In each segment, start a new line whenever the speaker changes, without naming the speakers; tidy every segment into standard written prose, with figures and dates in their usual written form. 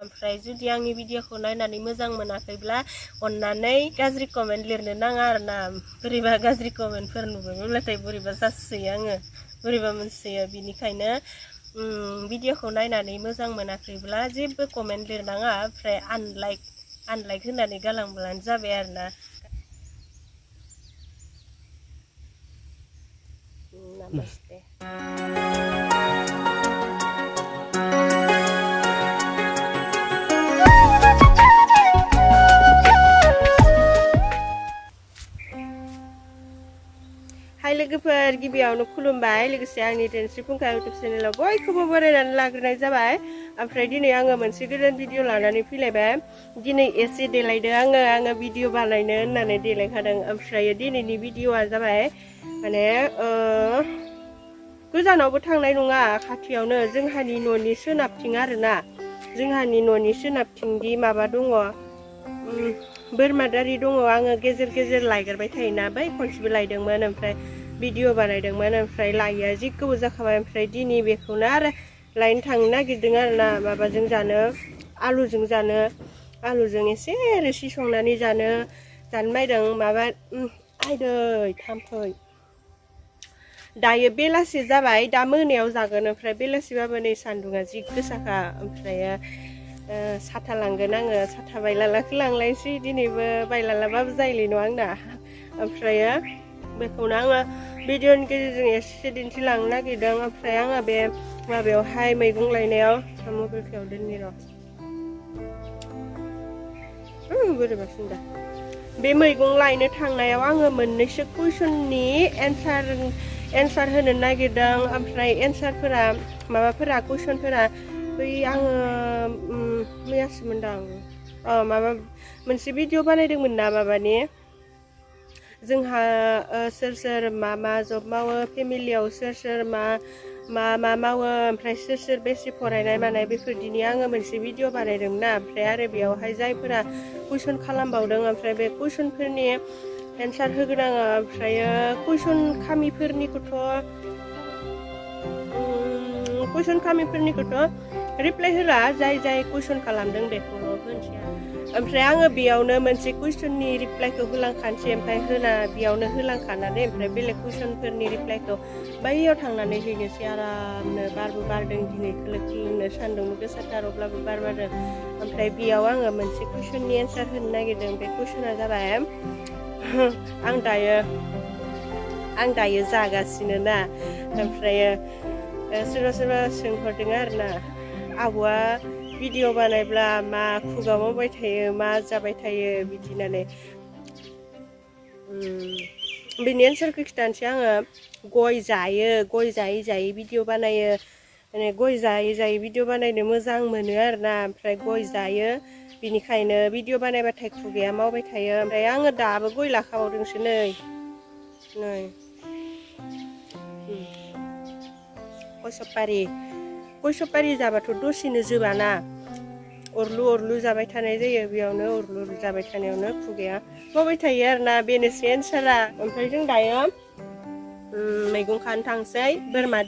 ओमफ्राय जुदि आंनि भिडिअखौ नायनानै मोजां मोनाखैब्ला अन्नानै गाज्रि कमेन्ट लिरनो नाङा आरोना बोरैबा गाज्रि कमेन्टफोर नुबायब्लाथाय बोरैबा जासोयो आङो बोरैबा मोनसोयो बिनिखायनो भिडिअखौ नायनानै मोजां मोनाखैब्ला जेबो कमेन्ट लिरनाङा ओमफ्राय आनलाइक होनानै गालांब्लानो जाबाय आरोना नमस्ते हाय लोगोफोर गिबियावनो खुलुमबाय लोगोसे आंनि देनस्रि फुंखा इउटुब चेनेलाव बयखौबो बरायनानै लाग्रोनाय जाबाय ओमफ्राय दिनै आङो मोनसे गोदान भिडिअ लानानै फैलायबाय दिनै एसे देलायदों आङो भिडिअ बानायनो होननानै देलायखादों ओमफ्राय दिनैनि भिडिअआ जाबाय माने गोजानावबो थांनाय नङा खाथियावनो जोंहानि न'नि सोनाबथिं आरोना जोंहानि न'नि सोनाबथिंदि माबा दङ बोरमादारि दङ आङो गेजेर गेजेर लायगारबाय थायोना बै खनसेबो लायदोंमोन ओमफ्राय भिडिअ बानायदोंमोन ओमफ्राय लायिया जि गोबाव जाखाबाय ओमफ्राय दिनै बेखौनो आरो लायनो थांनो नागिरदों आरोना माबाजों जानो आलुजों एसे रोसि संनानै जानो नायदों माबा आयदै थाम्फै दायो बेलासि जाबाय दा मोनायाव जागोन ओमफ्राय बेलासिबाबो नै सान्दुङा जि गोसाखा ओमफ्राय साथा लांगोन आङो साथा बायलालाखौ लांलायनोसै दिनैबो बायलालाबाबो जायोलै नङा आंना ओमफ्राय बेखौनो आङो भिडिअनि गेजेरजों एसे दिन्थिलांनो नागिरदों ओमफ्राय आङो बे माबायावहाय मैगं लायनायाव मबाइलखौ दोननि र' बोरैबासिन दा बे मैगं लायनो थांनायाव आङो मोननैसो कुइसननि एन्सार होनो नागिरदों ओमफ्राय एन्सारफोरा माबाफोरा कुइसनफोरा बै आङो मैयासो मोनदां माबा मोनसे भिडिअ बानायदोंमोन ना माबानि जोंहा सोर सोर मा जब मावो फेमिलियाव सोर सोर मा मावो ओमफ्राय सोर सोर बेसे फरायनाय मानाय बेफोरदिनि आङो मोनसे भिडिअ बानायदोंमोन ना ओमफ्राय आरो बेयावहाय जायफोरा कुइसन खालामबावदों ओमफ्राय बे कुइसनफोरनि एन्सार होगोन आङो ओमफ्राय कुइसन खामिफोरनिखौथ' रिप्लाय होला जाय कुइसन खालामदों बेखौल' होनसै ओमफ्राय आङो बेयावनो मोनसे कुइसननि रिप्लायखौ होलांखानोसै ओमफ्राय बेयावनो होलांखानानै ओमफ्राय बेलेग कुइसनफोरनि रिप्लायखौ बैयाव थांनानै हैनोसै आरामनो बारबो बारदों दिनै खोलो खोलोनो सान्दुंबो गोसाथार अब्लाबो बार बारदों ओमफ्राय बेयाव आङो मोनसे कुइसननि एन्सार होनो नागिरदों बे कुइसना जाबाय आं दायो जागासिनो ना ओमफ्राय सोरबा सोंहरदों आरोना आब'आ भिडिअ बानायब्ला मा खुगा मावबाय थायो मा जाबाय थायो बिदि होननानै बेनि एन्सारखौ खिथानोसै आङो गय जायै भिडिअ बानायो माने गय जायै भिडिअ बानायनो मोजां मोनो आरोना ओमफ्राय गय जायो बिनिखायनो भिडिअ बानायबाथाय खुगाया मावबाय थायो ओमफ्राय आङो दाबो गय लाखाबावदोंसो नै गय सफारि जाबाथ' दसेनो जोबाना अरलु जाबाय थानाय जायो बेयावनो अरलु जाबाय थानायावनो खुगाया मावबाय थायो आरोना बेनोसै एन्सारा ओमफ्राय जों दायो मैगं खानो थांसै बोरमा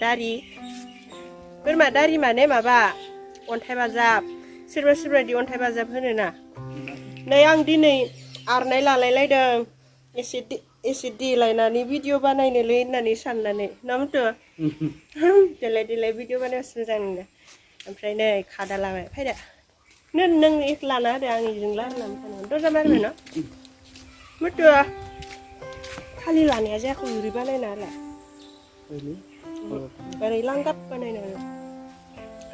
दारि माने माबा अन्थाइ बाजाब सोरबादि अन्थाइ बाजाब होनोना नै आं दिनै आरनाय लालायलायदों एसे देलायनानै भिडिअ बानायनोलै होननानै साननानै ना मथु देलाय भिडिअ बानायबासो मोजां नोंना ओमफ्राय नै खादा लाबाय फैदो नों लाना होदो आं इजों लानानै थानो दरजा मारिबाय न' मथु खालि लानाया जायाखै ओरै बानायना होलाय ओरै लांगाब बानायना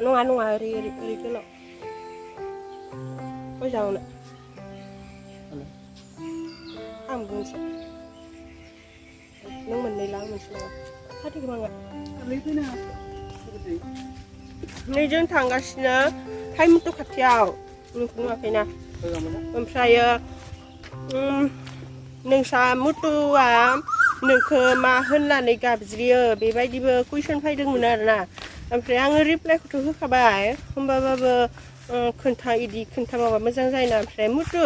नङा ओरै गोलाव मोजांनो आं बुंसै नों मोननै लां मोनसे नङा खाथिखौ बाङा नै जों थांगासिनो टाइमथ' खाथियाव नुवाखैना ओमफ्राय नोंसा मुथुआ नोंखौ मा होननानै गाबज्रियो बेबायदिबो कुइसन फैदोंमोन आरोना ओमफ्राय आङो रिप्लायखौथ' होखाबाय होमबाबो खोन्थाबाबा मोजां जायोना ओमफ्राय मुथु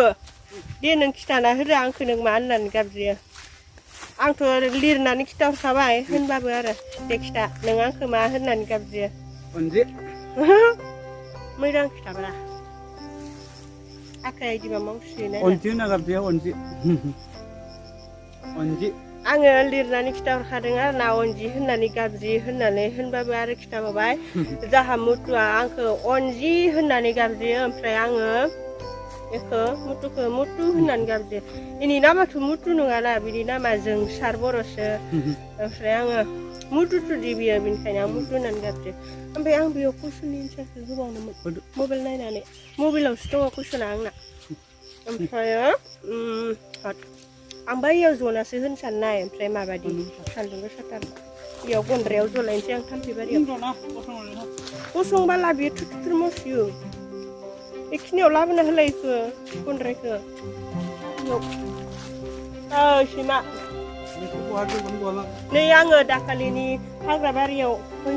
दे नों खिथाना होदो आंखौ नों मा होननानै गाबज्रियो आंथ' लिरनानै खिथाहरखाबाय होनबाबो आरो दे खिथा नों आंखौ मा होननानै गाबज्रियो मोजां खिथाब्रा आखाइ दिबा मावसिना
अनजि नागारदिया अनजि अनजि
आङो लिरनानै खिथाहरखादों आरो ना अनजि होननानै गाबज्रि होननानै होनबाबो आरो खिथाबावबाय जाहा मुथुआ आंखौ अनजि होननानै गाबज्रियो ओमफ्राय आङो बेखौ मुथुखौ मुथु होननानै गाबज्रियो इनि नामाथ' मुथु नङाना बिनि नामा जोंसार बर'सो ओमफ्राय आङो मुथु थुदि बियो बेनिखायनो आं मुथु होननानै गाबज्रियो ओमफ्राय आं बेयाव कुइसननि एन्सारखौ होबावनोमोन मबाइल नायनानै मबाइलावसो दङ कुइसना आंना ओमफ्रायो आं बैयाव जनासो होनो साननाय ओमफ्राय माबादि सान्दुं गोसाथार बेयाव गन्द्रायाव जलायनोसै आं थाम्फैबारियाव गसंबाला बियो थुथुर मसियो बेखिनियाव लाबोना होलायखो गन्द्रायखौ सैमा नै आङो दाखालिनि हाग्राबारियाव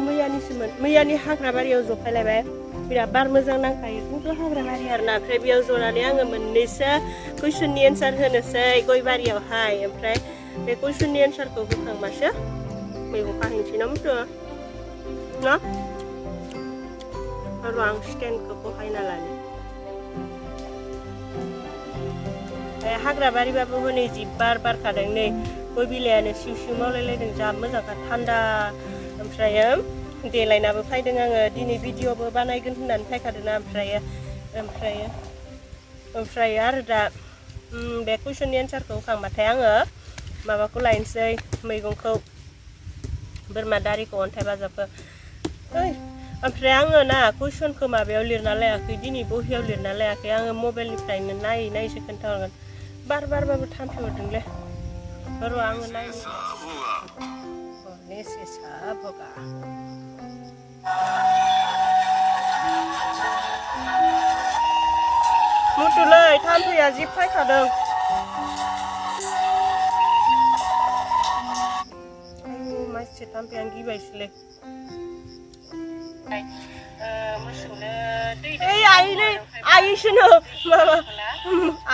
मैयानिसोमोन मैयानि हाग्राबारियाव जफायलायबाय बिराद बार मोजां नांखायो खिन्थु हाग्राबारि आरोना ओमफ्राय बेयाव जनानै आङो मोननैसो कुइसननि एन्सार होनोसै गयबारियावहाय ओमफ्राय बे कुइसननि एन्सारखौ होखांबासो मैगं खाहैनोसै ना मुथु ना र' आं स्टेन्डखौ बहायना लानो हाग्राबारिबाबो हनै जि बार बारखादों नै गय बिलाइयानो सिउ सिउ मावलायलायदों जा मोजांखा थान्दा ओमफ्रायो देलायनाबो फैदों आङो दिनै भिडिअबो बानायगोन होननानै फैखादोंना ओमफ्राय आरो दा बे कुइसननि एन्सारखौ होखांबाथाय आङो माबाखौ लायनोसै मैगंखौ बोरमा दारिखौ अन्थाइ बाजाबखौ ओमफ्राय आङो ना कुइसनखौ माबायाव लिरना लायाखै दिनै बहियाव लिरना लायाखै आङो मबाइलनिफ्रायनो नायै नायैसो खोन्थाहरगोन बार बारबाबो थाम्फै हरदोंलै र' आङो नायनो मुथुलै थाम्फैया जि फायखादों मानसि थाम्फैयानो गिबायसोलै मोसौनो दै आइसोनो माबा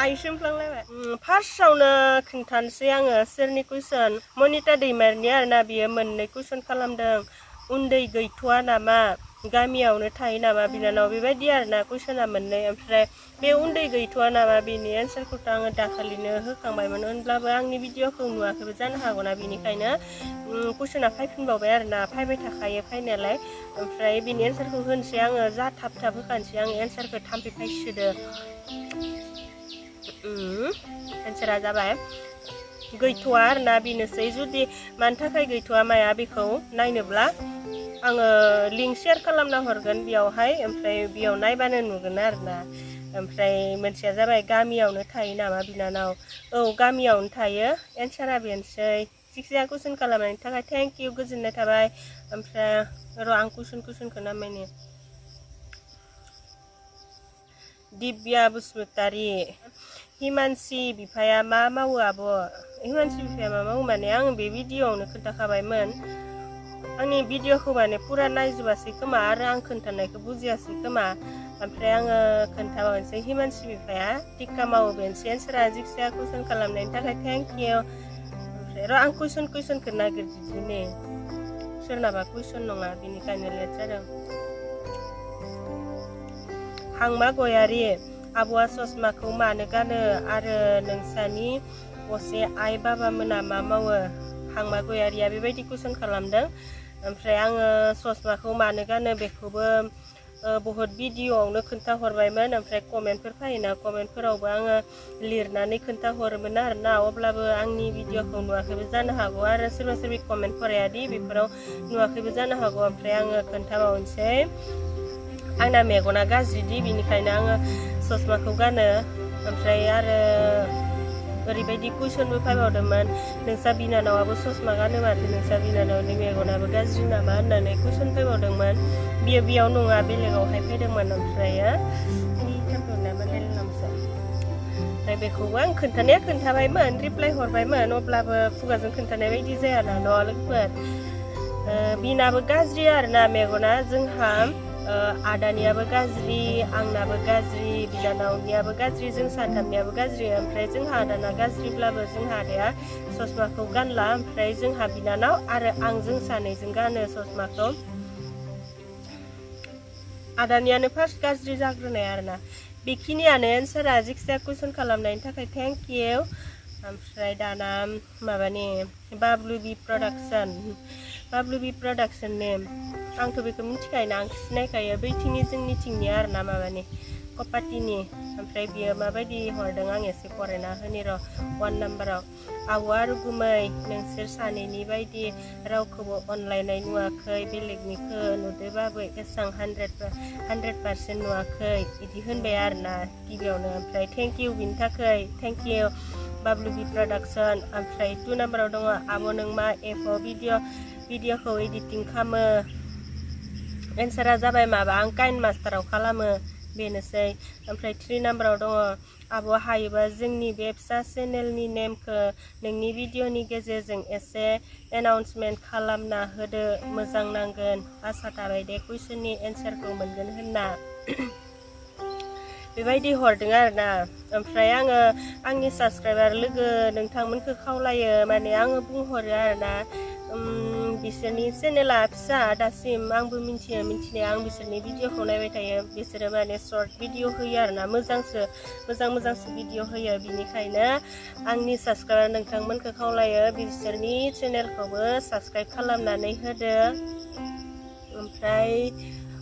आइसो होनफ्लांलायबाय फार्स्टआवनो खिन्थानोसै आङो सोरनि कुइसन मनिता दैमारिनि आरोना बियो मोननै कुइसन खालामदों उन्दै गैथ'आ नामा गामियावनो थायो नामा बिनानाव बेबायदि आरोना कुइसना मोननै ओमफ्राय बे उन्दै गैथ'आ नामा बेनि एन्सारखौथ' आङो दाखालिनो होखांबायमोन होनब्लाबो आंनि भिडिअखौ नुवाखैबो जानो हागौना बेनिखायनो कुइसना फैफिनबावबाय आरोना फैबाय थाखायो फैनायालाय ओमफ्राय बेनि एन्सारखौ होनोसै आङो जा थाब थाब होखानोसै आङो एन्सारखौ थाम्फै फायसोदो एन्सारा जाबाय गैथ'आ आरोना बेनोसै जुदि मानि थाखाय गैथ'आ माया बेखौ नायनोब्ला आङो लिंक शेयार खालामना हरगोन बेयावहाय ओमफ्राय बेयाव नायबानो नुगोन आरोना ओमफ्राय मोनसेया जाबाय गामियावनो थायो नामा बिनानाव औ गामियावनो थायो एन्सारा बेनोसै जिखिजाया कुइसन खालामनायनि थाखाय थेंक इउ गोजोननाय थाबाय ओमफ्राय र' आं कुइसनखौ नामायनो दिब्या बसुमतारी हिमानसि बिफाया मा मावो आब' हिमानसि बिफाया मा मावो माने आं बे भिडिअआवनो खोन्थाखाबायमोन आंनि भिडिअखौ माने पुरा नायजोबासै खोमा आरो आं खोन्थानायखौ बुजियासै खोमा ओमफ्राय आङो खोन्थाबावनोसै हिमानसि बिफाया टिका मावो बेनोसै एन्सारा जिखिजाया कुइसन खालामनायनि थाखाय थेंक इउ ओमफ्राय र' आं कुइसनखौ नागिरदिनि सोरनाबा कुइसन नङा बेनिखायनो लेट जादों हांमा गयारि आब'आ ससमाखौ मानो गानो आरो नोंसानि असे आइ बाबा मोना मा मावो हांमा गयारिया बेबायदि कुइसन खालामदों ओमफ्राय आङो ससमाखौ मानो गानो बेखौबो बहुत भिडिअआवनो खोन्थाहरबायमोन ओमफ्राय कमेन्टफोर फैयोना कमेन्टफोरावबो आङो लिरनानै खोन्थाहरोमोन आरोना अब्लाबो आंनि भिडिअखौ नुवाखैबो जानो हागौ आरो सोरबा सोरबि कमेन्ट फरायादि बेफोराव नुवाखैबो जानो हागौ ओमफ्राय आङो खोन्थाबावनोसै आंना मेगना गाज्रिदि बेनिखायनो आङो ससमाखौ गानो ओमफ्राय आरो ओरैबायदि कुइसनबो फैबावदोंमोन नोंसा बिनानावाबो ससमा गानो माथो नोंसा बिनानावनि मेगनाबो गाज्रि नामा होननानै कुइसन फैबावदोंमोन बियो बेयाव नङा बेलेगावहाय फैदोंमोन ओमफ्रायो ओमफ्राय बेखौबो आं खोन्थाबायमोन रिप्लाय हरबायमोन अब्लाबो खुगाजों खोन्थानाय बायदि जायाना न' लोगोफोर बिनाबो गाज्रि आरोना मेगना जोंहा आदानियाबो गाज्रि आंनाबो गाज्रि बिनानावनियाबो गाज्रि जों साथामनियाबो गाज्रि ओमफ्राय जोंहा आदाना गाज्रिब्लाबो जोंहा आदाया ससमाखौ गानला ओमफ्राय जोंहा बिनानाव आरो आं जों सानैजों गानो ससमाखौ आदानियानो फार्स्ट गाज्रि जाग्रोनाय आरोना बेखिनियानो एन्सारा जिखिजाया कुइसन खालामनायनि थाखाय थेंक इउ ओमफ्राय दाना माबानि बाब्लु बि प्रडाक्शन नेम आंथ' बेखौ मिथिखायोना आं सिनायखायो बैथिंनि जोंनिथिंनि आरोना माबानि कपाटिनि ओमफ्राय बियो माबायदि हरदों आं एसे फरायना होनि र' 1 नाम्बाराव आव आरो गुमै नोंसोर सानैनि बायदि रावखौबो अनलायनाय नुवाखै बेलेगनिखौ नुदोबाबो एसां 100% नुवाखै बिदि होनबाय आरोना गिबियावनो ओमफ्राय थेंक इउ बिनि थाखाय thank you Bablu B production ओमफ्राय 2 नाम्बाराव दङ आब' नों मा एपआव भिडिअखौ एडिटिं खालामो एन्सारा जाबाय माबा आं काइन मास्टाराव खालामो बेनोसै ओमफ्राय 3 नाम्बाराव दङ आब' हायोबा जोंनि बे फिसा चेनेलनि नेमखौ नोंनि भिडिअनि गेजेरजों एसे एनाउन्समेन्ट खालामना होदो मोजां नांगोन आसा थाबाय दे कुइसननि एन्सारखौ मोनगोन होनना बेबायदि हरदों आरोना ओमफ्राय आङो आंनि साबस्क्राइबार लोगो नोंथांमोनखौ खावलायो माने आङो बुंहरो आरोना बिसोरनि चेनेला फिसा दासिम आंबो मिथियो मिथिनाया आं बिसोरनि भिडिअखौ नायबाय थायो बिसोरो माने सर्ट भिडिअ होयो आरोना मोजांसो भिडिअ होयो बिनिखायनो आंनि साबस्क्राइबार नोंथांमोनखौ खावलायो बिसोरनि चेनेलखौबो साबस्क्राइब खालामनानै होदो ओमफ्राय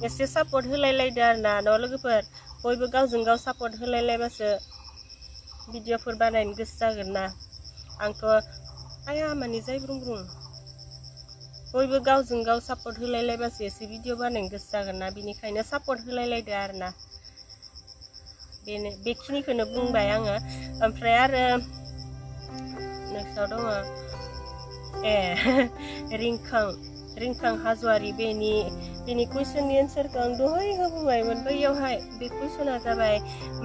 एसे सापर्ट होलायलायदो आरोना न' लोगोफोर बयबो गावजों गाव सापर्ट होलायलायबासो भिडिअफोर बानायनो गोसो जागोन ना आंथ' आया माने जाय ब्रुं बयबो गावजों गाव सापर्ट होलायलायबासो एसे भिडिअ बानायनो गोसो जागोन ना बिनिखायनो सापर्ट होलायलायदो आरोना बेखिनिखौनो बुंबाय आङो ओमफ्राय आरो नेक्स्टआव दङ रिंखां हाज'वारि बेनि कुइसननि एन्सारखौ आं दहाय होबोबायमोन बैयावहाय बे कुइसना जाबाय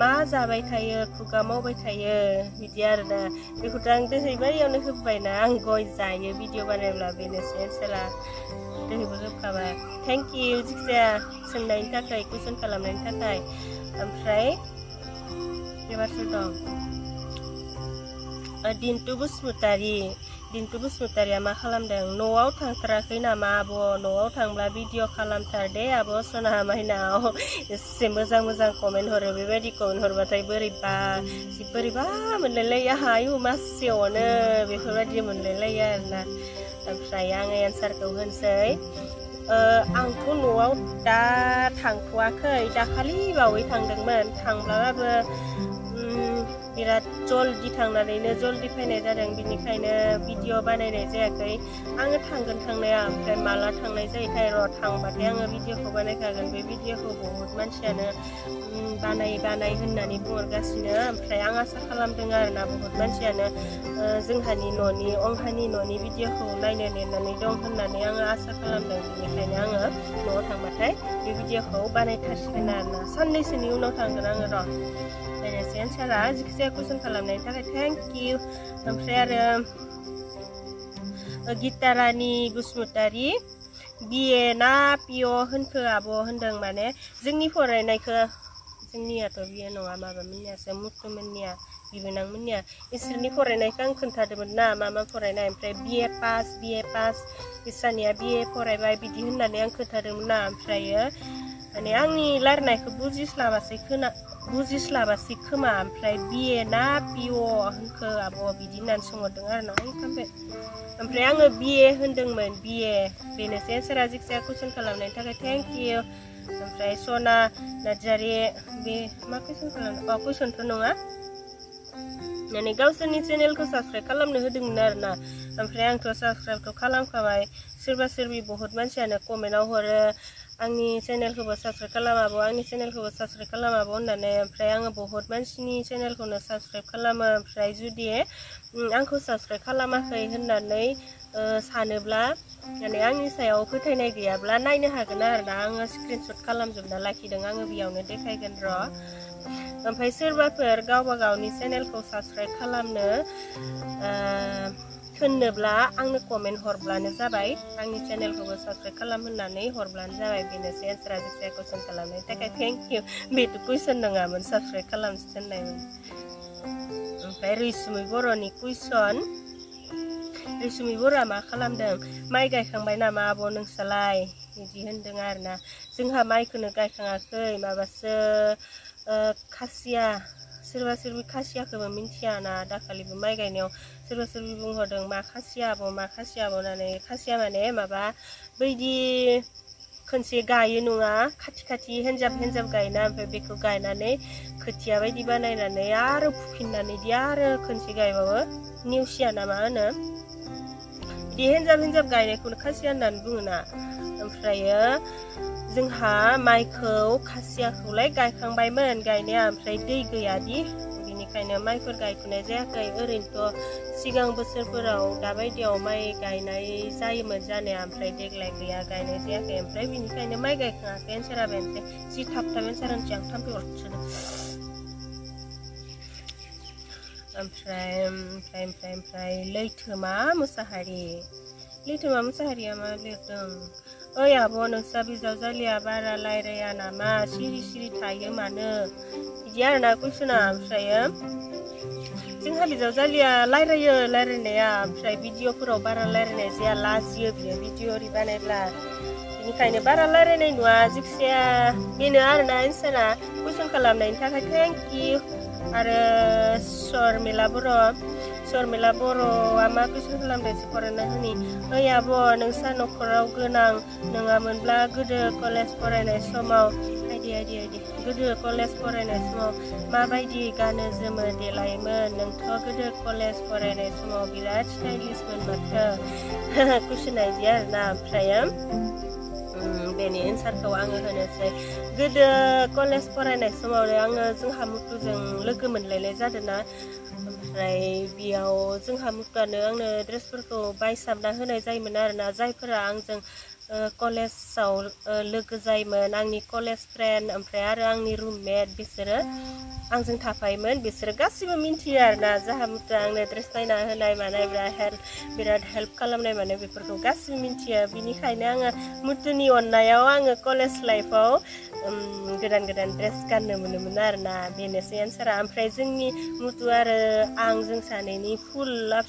मा जाबाय थायो खुगा मावबाय थायो बिदि आरोना बेखौथ' आं दहाय बैयावनो होबोबायना आं गय जायो भिडिअ बानायब्ला बेनोसै एन्सारा दहायबो होखाबाय थेंक इउ जिखिजाया सोंनायनि थाखाय कुइसन खालामनायनि थाखाय ओमफ्राय एबारसो दं दिन्टु बसुमतारिया मा खालामदों न'आव थांथाराखै नामा आब' न'आव थांब्ला भिडिअ खालामथार दे आब' सना माइनाव एसे मोजां कमेन्ट हरो बेबायदि कमेन्ट हरबाथाय बोरैबा मोनलायलायो आहा आयु मासेयावनो बेफोरबायदि मोनलायलायो आरोना ओमफ्राय आङो एन्सारखौ होनसै आंथ' न'आव दा थांथ'वाखै दाखालि बावै थांदोंमोन थांब्लाबो बिराद जल्दि थांनानैनो जल्दि फैनाय जादों बिनिखायनो भिडिअ बानायनाय जायाखै आङो थांगोन थांनाया ओमफ्राय माला थांनाय जायोथाय र' थांबाथाय आङो भिडिअखौ बानायखागोन बे भिडिअखौ बहुत मानसियानो बानाय होननानै बुंहरगासिनो ओमफ्राय आं आसा खालामदों आरोना बहुत मानसियानो जोंहानि न'नि अंहानि न'नि भिडिअखौ नायनो नेनानै दं होननानै आङो आसा खालामदों बेनिखायनो आङो न'आव थांबाथाय बे भिडिअखौ बानायथारसिगोन आरोना साननैसोनि उनाव थांगोन आङो र' बेनोसै एन्सारा जिखिजाया कुइसन खालामनायनि थाखाय थेंक इउ ओमफ्राय आरो गितारानि बसुमतारि बिए ना पिअ होनखो आब' होनदों माने जोंनि फरायनायखौ जोंनियाथ' बिए नङा माबामोननियासो मुथुमोननिया बिबोनांमोननिया इसोरनि फरायनायखौ आं खोन्थादोंमोन ना मा फरायनाय ओमफ्राय बिए पास इसानिया बिए फरायबाय बिदि होननानै आं खोन्थादोंमोन ना ओमफ्रायो माने आंनि रायलायनायखौ बुजिस्लाबासै खोमा ओमफ्राय बिए ना पिअ होनखो आब' बिदि होननानै सोंहरदों आरोना ओमफ्राय आङो बिए होनदोंमोन बिए बेनोसै एन्सारा जिखिजाया कुइसन खालामनायनि थाखाय थेंक इउ ओमफ्राय सना नार्जारि बे मा कुइसन खालामदों कुइसनथ' नङा माने गावसोरनि चेनेलखौ साबस्क्राइब खालामनो होदोंमोन आरोना ओमफ्राय आंथ' साबस्क्राइबथ' खालामखाबाय सोरबा बहुत मानसियानो कमेन्टआव हरो आंनि चेनेलखौबो साबस्क्राइब खालामाबो आंनि चेनेलखौबो साबस्क्राइब खालामाबो होननानै ओमफ्राय आङो बहुत मानसिनि चेनेलखौनो साबस्क्राइब खालामो ओमफ्राय जुदि आंखौ साबस्क्राइब खालामाखै होननानै सानोब्ला माने आंनि सायाव फोथायनाय गैयाब्ला नायनो हागोन आरोना आङो स्क्रिनशट खालामजोबना लाखिदों आङो बेयावनो देखायगोन र' ओमफ्राय सोरबाफोर गावबा गावनि चेनेलखौ साबस्क्राइब खालामनो होननोब्ला आंनो कमेन्ट हरब्लानो जाबाय आंनि चेनेलखौबो साबस्क्राइब खालाम होननानै हरब्लानो जाबाय बेनोसै एन्सारा जिखिजाया कुइसन खालामनायनि थाखाय थेंक इउ बेथ' कुइसन नङामोन साबस्क्राइब खालामसो होननायमोन ओमफ्राय रैसुमै बर'नि कुइसन रैसुमै बर'आ मा खालामदों माइ गायखांबाय नामा आब' नोंसालाय बिदि होनदों आरोना जोंहा माइखौनो गायखाङाखै माबासो खासिया सोरबा सोरबि खासियाखौबो मिन्थिया ना दाखालिबो माइ गायनायाव सोरबा सोरबि बुंहरदों मा खासिया होननानै खासिया माने माबा बैदि खनसे गायो नङा खाथि खाथि हेनजाब गायना ओमफ्राय बेखौ गायनानै खोथिया बायदि बानायनानै आरो फुफिननानै दि आरो खनसे गायबावो नेवसिया ना मा होनो बिदि हेनजाब गायनायखौनो खासिया होननानै बुङोना ओमफ्रायो जोंहा माइखौ खासियाखौलाय गायखांबायमोन गायनाया ओमफ्राय दै गैयादि बेनिखायनो माइफोर गायथ'नाय जायाखै ओरैनोथ' सिगां बोसोरफोराव दाबायदियाव माइ गायनाय जायोमोन जानाया ओमफ्राय देग्लाय गैया गायनाय जायाखै ओमफ्राय बेनिखायनो माइ गायखाङाखै एन्सारा बेनोसै जि थाब एन्सार होनसै आं थाम्फै अरसोदों ओमफ्राय लैथोमा मुसाहारिया मा लिरदों ओइ आब' नोंस्रा बिजावजालिया बारा रायलाया नामा सिरि थायो मानो बिदि आरोना कुइसना ओमफ्रायो जोंहा बिजावजालिया रायलायनाया ओमफ्राय भिडिअफोराव बारा रायलायनाय जाया लाजियो बियो भिडिअ ओरै बानायब्ला बेनिखायनो बारा रायलायनाय नुवा जिखिजाया बेनो आरोना एन्सारा कुइसन खालामनायनि थाखाय थेंक इउ आरो शर्मिला बर'आ मा कुइसन खालामदों एसे फरायना होनि ओइ आब' नोंस्रा न'खराव गोनां नङामोनब्ला गोदो कलेज फरायनाय समाव गोदो कलेज फरायनाय समाव माबायदि गानो जोमो देलायोमोन नोंथ' गोदो कलेज फरायनाय समाव बिराद स्टाइलिशमोन माथो कुइसना इदि आरोना ओमफ्रायो बेनि एन्सारखौ आङो होनोसै गोदो कलेज फरायनाय समावनो आङो जोंहा मुथुजों लोगो मोनलायनाय जादोंना ओमफ्राय बेयाव जोंहा मुथुआनो आंनो ड्रेसफोरखौ बायसाबना होनाय जायोमोन आरोना जायफोरा आंजों कलेजाव लोगो जायोमोन आंनि कलेज फ्रेन्ड ओमफ्राय आरो आंनि रुममेट बिसोरो आंजों थाफायोमोन बिसोरो गासिबो मिन्थियो आरोना जोंहा मुथुआ आंनो ड्रेस बायना होनाय मानाय बिराद हेल्प खालामनाय माने बेफोरखौ गासिबो मिन्थियो बिनिखायनो आङो मुथुनि अननायाव आङो कलेज लाइफआव गोदान ड्रेस गाननो मोनोमोन आरोना बेनोसै एन्सारा ओमफ्राय जोंनि मुथु आरो जों सानैनि फुल लाभ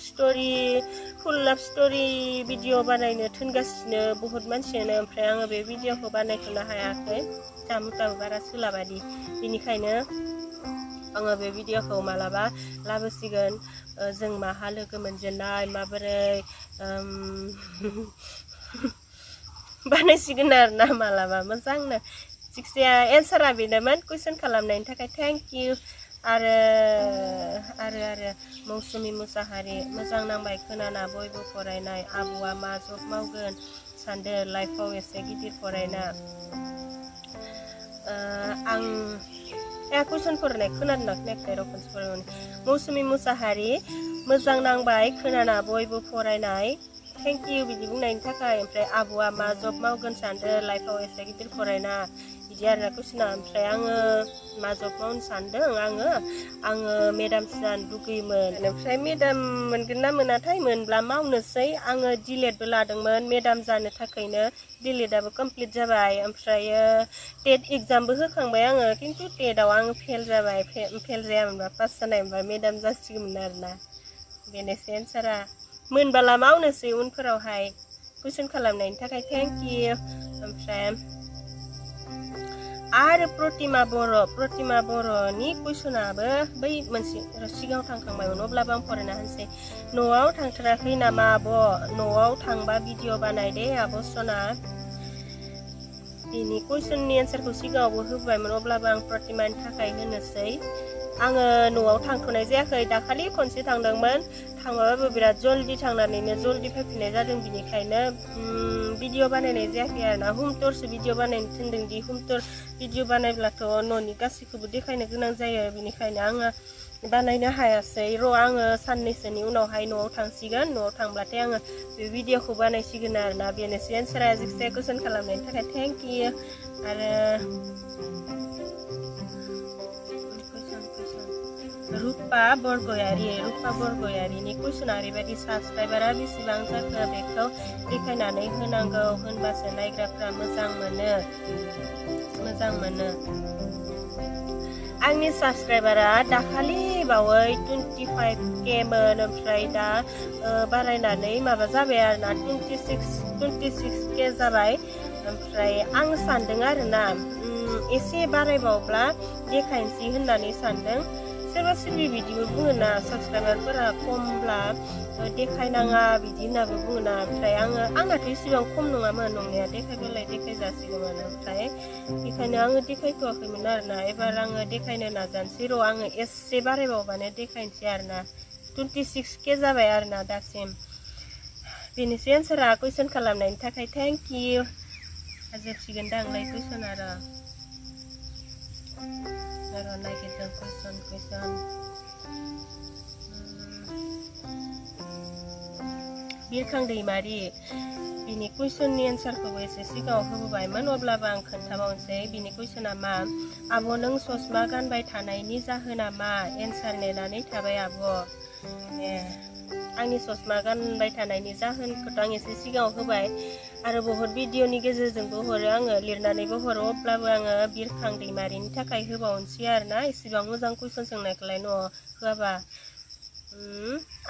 स्ट'रि भिडिअ बानायनो थिनगासिनो बुहुत मानसियानो ओमफ्राय आङो बे भिडिअखौ बानायथ'नो हायाखै जोंहा मुथुआबो बारा सोलाबादि बेनिखायनो आङो बे भिडिअखौ मालाबा लाबोसिगोन जों माहा लोगो मोनजेननाय माबोरै बानायसिगोन आरोना मालाबा मोजांनो जिखिजाया एन्सारा बेनोमोन कुइसन खालामनायनि थाखाय थेंक इउ आरो मौसुमि मुसाहारि मोजां नांबाय खोनाना बयबो फरायनाय आब'आ मा जब मावगोन सानदो लाइफआव एसे गिदिर फरायना आं कुइसन फरायनाय खोनादोंना खोनायाखै र' खनसे फरायनानै मौसुमि मुसाहारि मोजां नांबाय खोनाना बयबो फरायनाय थेंक इउ बिदि बुंनायनि थाखाय ओमफ्राय आब'आ मा जब मावगोन सानदो लाइफआव एसे गिदिर फरायना बिदि आरोना कुइसना ओमफ्राय आङो मा जब मावनो सानदों आङो मेडामसो जानो लुगैयोमोन ओमफ्राय मेडाम मोनगोन ना मोनाथाय मोनब्ला मावनोसै आङो डिलेटबो लादोंमोन मेडाम जानो थाखायनो डिलेटआबो कमप्लिट जाबाय ओमफ्रायो टेट एग्जामबो होखांबाय आङो खिन्थु टेटआव आङो फेल जाबाय फेल जायामोनबा पास जानाय मोनबा मेडाम जासिगौमोन आरोना बेनोसै एन्सारा मोनबाला मावनोसै उनफोरावहाय कुइसन खालामनायनि थाखाय थेंक इउ ओमफ्राय आरो प्रतिमा बर'नि कुइसनाबो बै मोनसे सिगाङाव थांखांबायमोन अब्लाबो आं फरायना होनसै न'आव थांथाराखै नामा आब' न'आव थांबा भिडिअ बानाय दे आब' सना बेनि कुइसननि एन्सारखौ सिगाङावबो होबायमोन अब्लाबो आं प्रतिमानि थाखाय होनोसै आङो न'आव थांथ'नाय जायाखै दाखालि खनसे थांदोंमोन थांबाबो बिराद जल्दि थांनानैनो जल्दि फैफिननाय जादों बिनिखायनो भिडिअ बानायनाय जायाखै आरोना हम टुरसो भिडिअ बानायनो थिनदों दि हम टुर भिडिअ बानायब्लाथ' न'नि गासैखौबो देखायनो गोनां जायो बिनिखायनो आङो बानायनो हायासै र' आङो साननैसोनि उनावहाय न'आव थांसिगोन न'आव थांब्लाथाय आङो बे भिडिअखौ बानायसिगोन आरोना बेनोसै एन्सारा जिखिजाया कुइसन खालामनायनि थाखाय थेंक इउ आरो रुपा बरगयारिनि कुइसना ओरैबायदि साबस्क्राइबारा बेसेबां जाखो बेखौ देखायनानै होनांगौ होनबासो नायग्राफ्रा मोजां मोनो आंनि साबस्क्राइबारा दाखालि बावै 25K मोन ओमफ्राय दा बारायनानै माबा जाबाय आरोना 26K जाबाय ओमफ्राय आं सानदों आरोना एसे बारायबावब्ला देखायनोसै होननानै सानदों सोरबा सोरबि बिदिबो बुङोना साबसक्राइबारफोरा खमब्ला देखायनाङा बिदि होननाबो बुङोना ओमफ्राय आंनाथ' इसेबां खम नङामोन नंनाया देखायबालाय देखायजासिगौमोन ओमफ्राय बेखायनो आङो देखायथ'वाखैमोन आरोना एबार आङो देखायनो नाजानोसै र' आङो एसे बारायबावबानो देखायनोसै आरोना 26K जाबाय आरोना दासिम बेनोसै एन्सारा कुइसन खालामनायनि थाखाय थेंक इउ जोबसिगोन दांलाय कुइसना र' नागिरदों कुइसन बिरखां दैमारि बिनि कुइसननि एन्सारखौबो एसे सिगाङाव होबोबायमोन अब्लाबो आं खोन्थाबावनोसै बिनि कुइसना मा आब' नों ससमा गानबाय थानायनि जाहोना मा एन्सार नेनानै थाबाय आब' आंनि ससमा गानबाय थानायनि जाहोनखौथ' आं एसे सिगाङाव होबाय आरो बहुत भिडिअनि गेजेरजोंबो हरो आङो लिरनानैबो हरो अब्लाबो आङो बिरखां दैमारिनि थाखाय होबावनोसै आरोना इसेबां मोजां कुइसन सोंनायखौलाय न'आव होआबा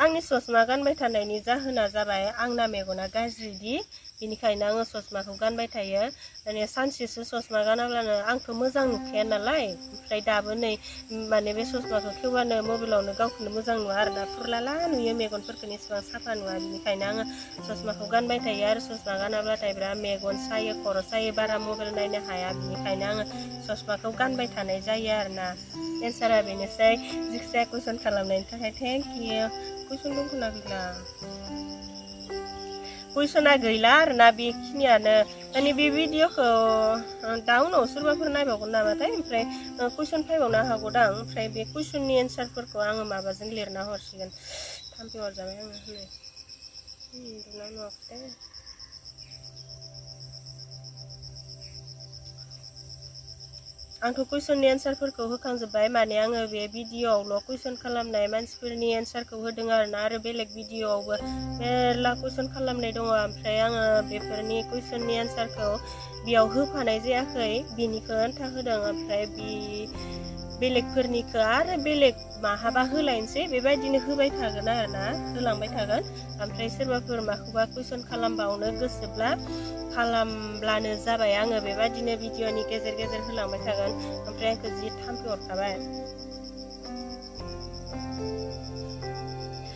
आंनि ससमा गानबाय थानायनि जाहोना जाबाय आंना मेगना गाज्रिदि बेनिखायनो आङो ससमाखौ गानबाय थायो माने सानसेसो ससमा गानाब्लानो आंथ' मोजां नुखाया नालाय ओमफ्राय दाबो नै माने बे ससमाखौ खेवबानो मबाइलावनो गावखौनो मोजां नुवा आरोना फुरलाला नुयो मेगनफोरखौनो एसेबां साफा नुवा बेनिखायनो आङो ससमाखौ गानबाय थायो आरो ससमा गानाब्लाथाय बिराद मेगन सायो खर' सायो बारा मबाइल नायनो हाया बेनिखायनो आङो ससमाखौ गानबाय थानाय जायो आरोना एन्सारा बेनोसै जिखिजाया कुइसन खालामनायनि थाखाय थेंक इउ कुइसन दंखोना गैला कुइसना गैला आरोना बेखिनियानो माने बे भिडिअखौ दा उनाव सोरबाफोर नायबावगोन नामाथाय ओमफ्राय कुइसन फैबावनो हागौदां ओमफ्राय बे कुइसननि एन्सारफोरखौ आङो माबाजों लिरना हरसिगोन थाम्फै हरजाबाय आङो हनै उन्दुना नुवाखै आंथ' कुइसननि एन्सारफोरखौ होखांजोब्बाय माने आङो बे भिडिअआवल' कुइसन खालामनाय मानसिफोरनि एन्सारखौ होदों आरोना आरो बेलेग भिडिअआवबो मेरला कुइसन खालामनाय दङ ओमफ्राय आङो बेफोरनि कुइसननि एन्सारखौ बेयाव होफानाय जायाखै बिनिखौ आन्था होदों ओमफ्राय बेलेगफोरनिखौ आरो बेलेग माहाबा होलायनोसै बेबायदिनो होबाय थागोन आरोना होलांबाय थागोन ओमफ्राय सोरबाफोर माखौबा कुइसन खालामबावनो गोसोब्ला खालामब्लानो जाबाय आङो बेबायदिनो भिडिअनि गेजेर गेजेर होलांबाय थागोन ओमफ्राय आंखौ जि थाम्फै हरखाबाय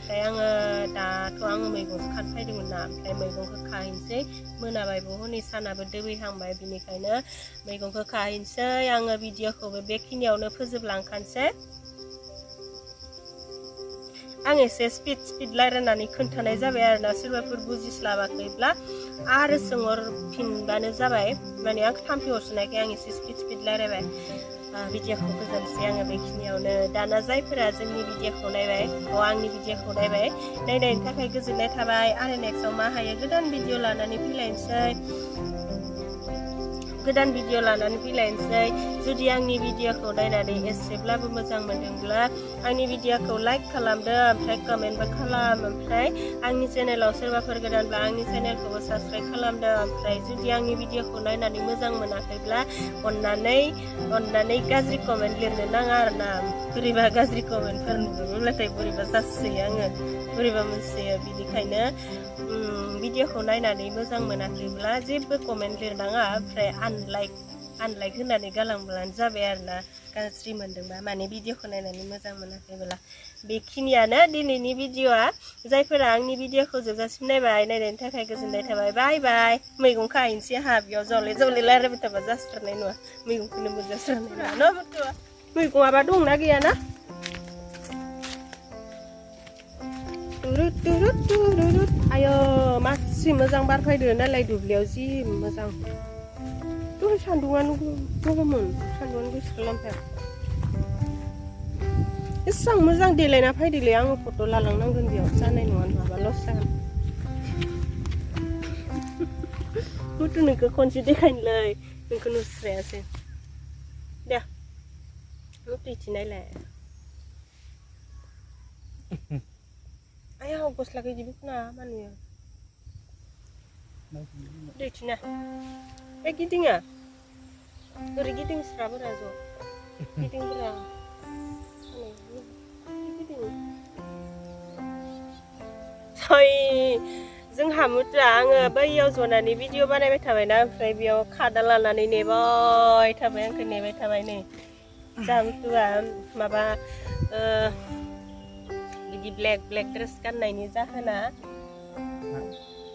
ओमफ्राय आङो दाथ' आङो मैगंसो खानो फैदोंमोन ना ओमफ्राय मैगंखौ खाहैनोसै मोनाबायबो हनै सानाबो दोबैहांबाय बिनिखायनो मैगंखौ खाहैनोसै आङो भिडिअखौबो बेखिनियावनो फोजोबलांखानोसै आं एसे स्पिड रायलायनानै खोन्थानाय जाबाय आरोना सोरबाफोर बुजिस्लाबाखैब्ला आरो सोंहरफिनबानो जाबाय माने आं थाम्फै हरसोनायखाय आं एसे स्पिड रायलायबाय भिडिअखौ फोजोबनोसै आङो बेखिनियावनो दाना जायफोरा जोंनि भिडिअखौ नायबाय आंनि भिडिअखौ नायबाय नायनायनि थाखाय गोजोननाय थाबाय आरो नेक्स्टआव मा हायो गोदान भिडिअ लानानै फैलायनोसै जुदि आंनि भिडिअखौ नायनानै एसेब्लाबो मोजां मोनदोंब्ला आंनि भिडिअखौ लाइक खालामदो ओमफ्राय कमेन्टबो खालाम ओमफ्राय आंनि चेनेलाव सोरबाफोर गोदानब्ला आंनि चेनेलखौबो साबस्क्राइब खालामदो ओमफ्राय जुदि आंनि भिडिअखौ नायनानै मोजां मोनाखैब्ला अननानै गाज्रि कमेन्ट लिरनो नाङा आरोना बोरैबा गाज्रि कमेन्टफोर नुदोंब्लाथाय बोरैबा जासोयो आङो बोरैबा मोनसोयो बिनिखायनो भिडिअखौ नायनानै मोजां मोनाखैब्ला जेबो कमेन्ट लिरनाङा ओमफ्राय आनलाइक होनानै गालांब्लानो जाबाय आरोना गाज्रि मोनदोंबा माने भिडिअखौ नायनानै मोजां मोनाखैब्ला बेखिनियानो दिनैनि भिडिअआ जायफोरा आंनि भिडिअखौ जोबजासिम नायनायनि थाखाय गोजोननाय थाबाय बाय बाय मैगं खाहैनोसै आंहा बेयाव जले रायलायबाय थाबा जास्रानाय नङा मैगंखौनो मोनजास्रानाय नङा न' बुथुआ मैगङाबा दंना गैयाना आयो मासि मोजां बार फैदो नालाय दुब्लियाव जि मोजां दहाय सान्दुङानो गरममोन सान्दुङानो गोसो खालामफाया एसेबां मोजां देलायना फैदोलै आङो फट' लालांनांगोन बेयाव जानाय नङा नङाबा लस जागोन फट' नोंखौ खनसे देखायनोलै नोंखौ नुस्रायासै दे फट' नायलाय आया गस्लाखौ बिदिबो खोना मा नुयो दैथिना गिदिङा ओरै गिदिंस्राबोरा ज' गिदिंब्रा जोंहा मुद्रा आङो बैयाव जनानै भिडिअ बानायबाय थाबायना ओमफ्राय बेयाव खादा लानानै नेबाय थाबाय आंखौ नेबाय थाबाय नै जामतुआ माबा बिदि ब्लेक ड्रेस गाननायनि जाहोना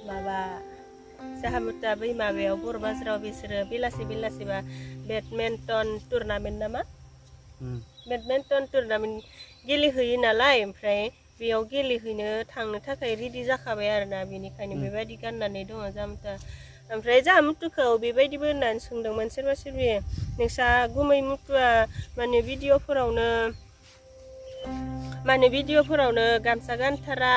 माबा जाहामुता बै माबायाव बर' बाजाराव बिसोरो बेलासिबा बेडमिन्टन टुर्नामेन्ट नामा बेडमिन्टन टुर्नामेन्ट गेलेहैयो नालाय ओमफ्राय बेयाव गेलेहैनो थांनो थाखाय रेडि जाखाबाय आरोना बेनिखायनो बेबायदि गाननानै दङ जामुता ओमफ्राय जामुतुखौ बेबायदिबो होननानै सोंदोंमोन सोरबा सोरबि नोंसा गुमै मुतुआ माने भिडिअफोरावनो गामसा गानथारा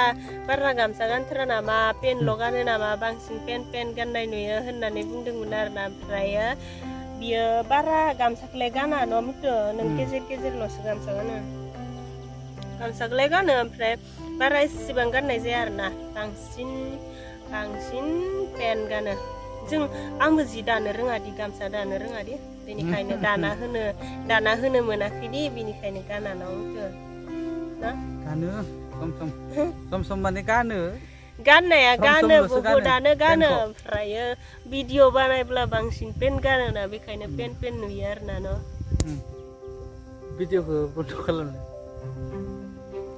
बारा गामसा गानथारा नामा पेन्टल' गानो नामा बांसिन पेन्ट गाननाय नुयो होननानै बुंदोंमोन आरोना ओमफ्राय बियो बारा गामसाखौलाय गाना न' मुतु नों गेजेरल'सो गामसा गामसाखौलाय गानो ओमफ्राय बारा एसेबां गाननाय जाया आरोना बांसिन पेन्ट गानो आंबो जि दानो रोङादि गामसा दानो रोङादि बेनिखायनो दाना होनो मोनाखैदि बेनिखायनो गाना न' मुतु ना
गानो सम माने गानो
गाननाया गानो बहुदानो गानो ओमफ्राय भिडिअ बानायब्ला बांसिन पेन्ट गानोना बेखायनो पेन्ट नुयो आरोना न'
भिडिअखौ बन्द खालामनो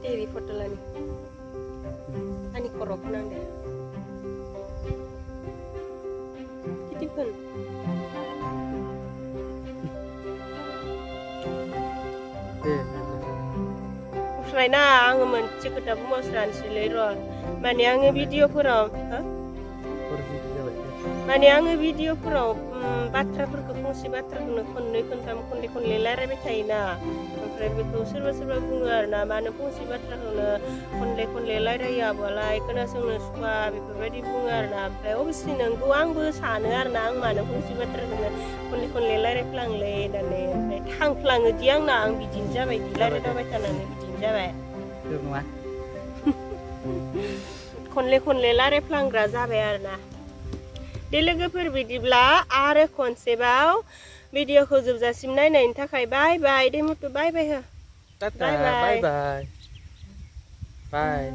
तेरि फट' लानि आंनि खर'खौ नांदो कितिफोन ओमफ्राय ना आङो मोनसे खोथा बुंबावस्रानोसैलै र' माने आङो भिडिअफोराव बाथ्राफोरखौ फंसे बाथ्राखौनो खननै खनथाम खनले रायलायबाय थायोना ओमफ्राय बेखौ सोरबा बुङो आरोना मानो फंसे बाथ्राखौनो खनले रायलायो आब'आलाय खोनासंनो सुखुवा बेफोरबायदि बुङो आरोना ओमफ्राय अबेसे नंगौ आंबो सानो आरोना आं मानो फंसे बाथ्राखौनो खनले रायलायफ्लांलै होननानै ओमफ्राय थांफ्लाङोदि आंना आं बिदिनो जाबाय रायलायदावबाय थानानै बिदिनो जाबाय खनले रायलायफ्लांग्रा जाबाय आरोना दे लोगोफोर बिदिब्ला आरो खनसेबाव भिडिअखौ जोबजासिम नायनायनि थाखाय बाय बाय दे मुतु बाय बाय हो बाय